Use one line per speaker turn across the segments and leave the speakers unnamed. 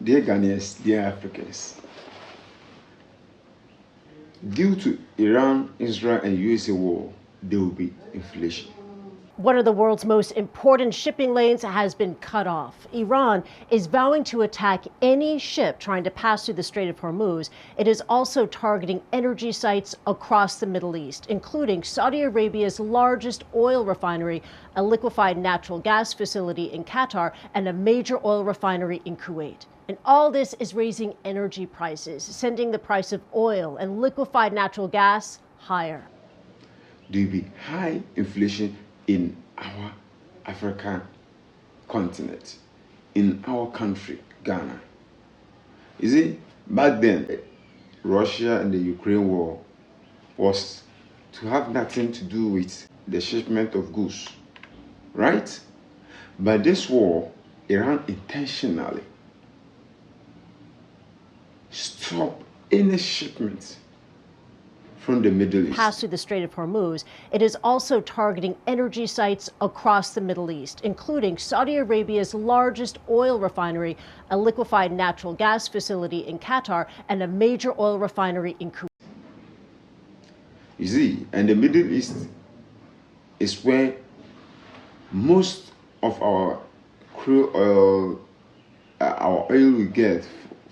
Dear Ghanaians, dear Africans, due to Iran, Israel, and USA war, there will be inflation.
One of the world's most important shipping lanes has been cut off. Iran is vowing to attack any ship trying to pass through the Strait of Hormuz. It is also targeting energy sites across the Middle East, including Saudi Arabia's largest oil refinery, a liquefied natural gas facility in Qatar, and a major oil refinery in Kuwait. And all this is raising energy prices, sending the price of oil and liquefied natural gas higher.
There will be high inflation in our African continent, in our country, Ghana. You see, back then, Russia and the Ukraine war was to have nothing to do with the shipment of goods, right? But this war, Iran intentionally stopped any shipment from the Middle East.
Pass through the Strait of Hormuz. It is also targeting energy sites across the Middle East, including Saudi Arabia's largest oil refinery, a liquefied natural gas facility in Qatar, and a major oil refinery in Kuwait.
You see, and the Middle East is where most of our crude oil, our oil we get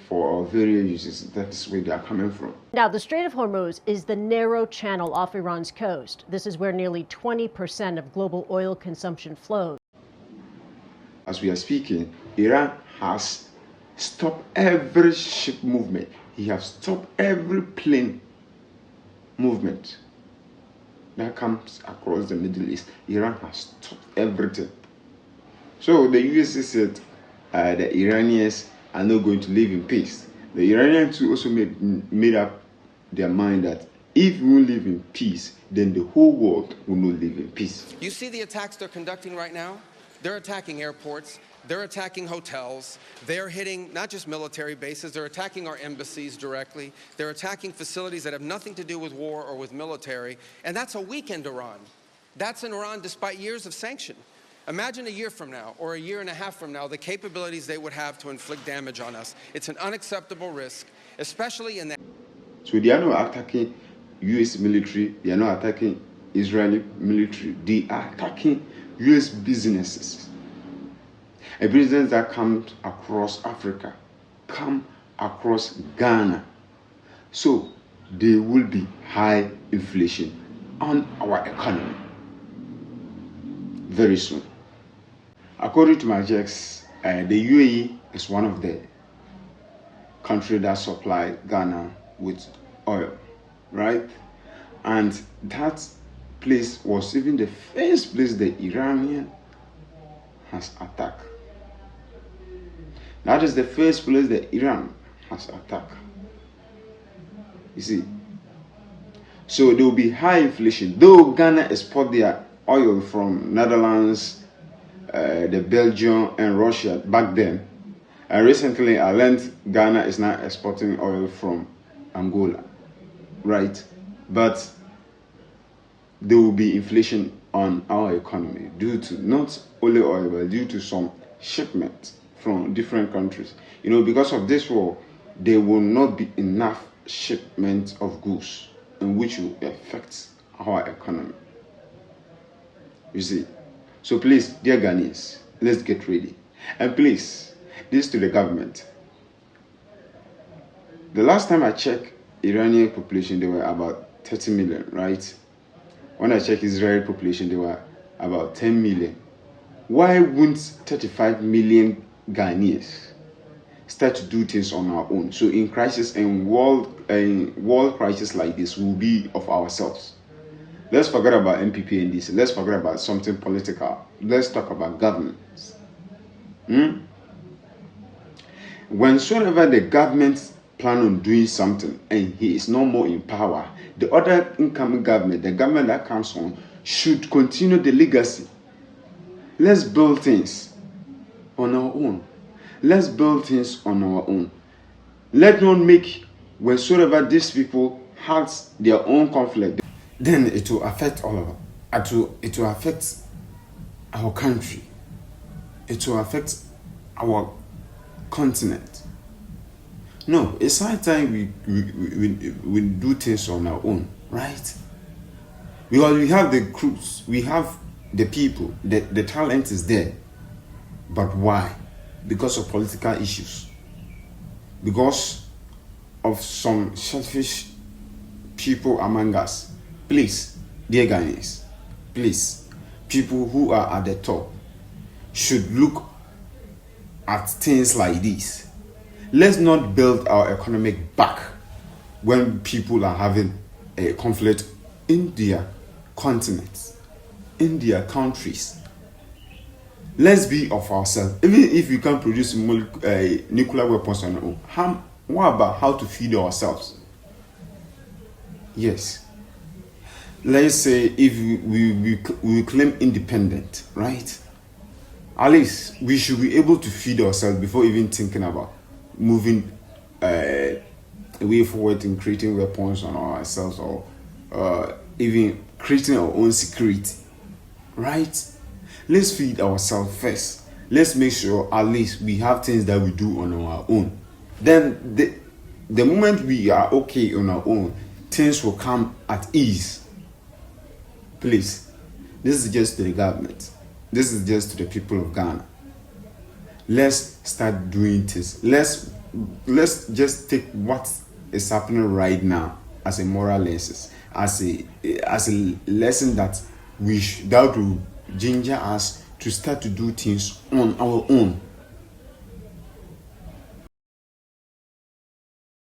for our various uses, that's where they are coming from.
Now, the Strait of Hormuz is the narrow channel off Iran's coast. This is where nearly 20% of global oil consumption flows.
As we are speaking, Iran has stopped every ship movement. He has stopped every plane movement that comes across the Middle East. Iran has stopped everything. So the USA said the Iranians are not going to live in peace. The Iranians too also made up their mind that if we live in peace, then the whole world will not live in peace.
You see the attacks they're conducting right now? They're attacking airports, they're attacking hotels, they're hitting not just military bases, they're attacking our embassies directly, they're attacking facilities that have nothing to do with war or with military, and that's a weakened Iran. That's an Iran despite years of sanction. Imagine a year from now, or a year and a half from now, the capabilities they would have to inflict damage on us. It's an unacceptable risk, especially in that.
So they are not attacking US military, they are not attacking Israeli military, they are attacking US businesses. A business that comes across Africa, come across Ghana. So there will be high inflation on our economy very soon. According to my checks, the UAE is one of the countries that supply Ghana with oil, right? And that place was even the first place the Iranian has attacked. That is the first place that Iran has attacked. You see, so there will be high inflation. Though Ghana export their oil from Netherlands, the Belgium and Russia back then, and recently I learned Ghana is now exporting oil from Angola, right? But there will be inflation on our economy due to not only oil, but due to some shipments from different countries. You know, because of this war, there will not be enough shipment of goods, and which will affect our economy. You see, so please, dear Ghanaians, let's get ready. And please, this to the government. The last time I checked Iranian population, they were about 30 million, right? When I checked Israeli population, they were about 10 million. Why wouldn't 35 million Ghanaians start to do things on our own? So in crisis and world crisis like this, we'll be of ourselves. Let's forget about MPP and this. Let's forget about something political. Let's talk about governance. Whensoever the government plan on doing something and he is no more in power, the other incoming government, the government that comes on, should continue the legacy. Let's build things on our own. Let's build things on our own. Let not make whensoever these people has their own conflict, then it will affect all of us. It will affect our country. It will affect our continent. No, it's high time we do things on our own, right? Because we have the crews, we have the people, the talent is there. But why? Because of political issues. Because of some selfish people among us. Please, dear Ghanaians, please, people who are at the top should look at things like this. Let's not build our economic back when people are having a conflict in their continents, in their countries. Let's be of ourselves. Even if we can't produce nuclear weapons on our own, what about how to feed ourselves? Yes. Let's say if we claim independent, right? At least we should be able to feed ourselves before even thinking about moving a way forward in creating weapons on ourselves, or even creating our own security, right? Let's feed ourselves first. Let's make sure at least we have things that we do on our own. Then the moment we are okay on our own, things will come at ease. Please, this is just to the government. This is just to the people of Ghana. Let's start doing things. Let's just take what is happening right now as a moral lesson, as a lesson that will ginger us to start to do things on our own.